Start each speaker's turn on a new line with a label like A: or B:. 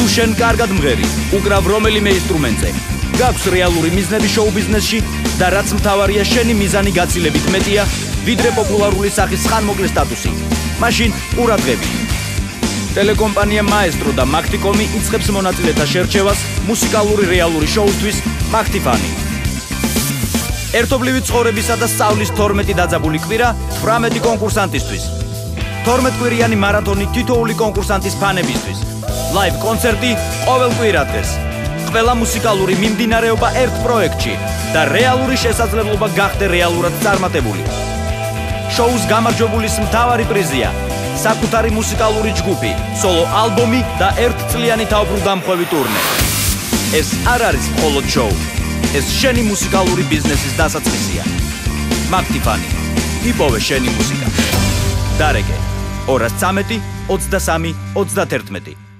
A: თუ შენ კარგად მღერი, უკრავ რომელიმე ინსტრუმენტზე, გაქვს რეალური მიზნები შოუ ბიზნესში და რაც მთავარია შენი მიზანი გაცილებით მეტია, ვიდრე პოპულარული სახის ხანმოკლე სტატუსი. მაშინ ყურადღებით. ტელეკომპანია მაესტრო და მაგთიკომი იწყებს მონაწილეთა შერჩევას მუსიკალური რეალური შოუსთვის მაგთიფანი. ერთობლივი ცხოვრებისა და სწავლის 12 დაძაბული კვირა 18 კონკურსანტისთვის. 12 კვირიანი მარათონი თითოეული კონკურსანტის ფანებისთვის. ლაივ კონცერტი ყოველ კვირადღეს. ყველა მუსიკალური მიმდინარეობა ერთ პროექტში და რეალური შესაძლებლობა გახდე რეალურად წარმატებული. შოუს გამარჯვებულის მთავარი პრიზია საკუთარი მუსიკალური ჯგუფი, სოლო ალბომი და ერთწლიანი თავბრუდამხვევი ტურნე. ეს არ არის მხოლოდ შოუ, ეს შენი მუსიკალური ბიზნესის დასაწყისია. მაგთიფანი, იპოვე შენი მუსიკა. დარეკე 213 23 31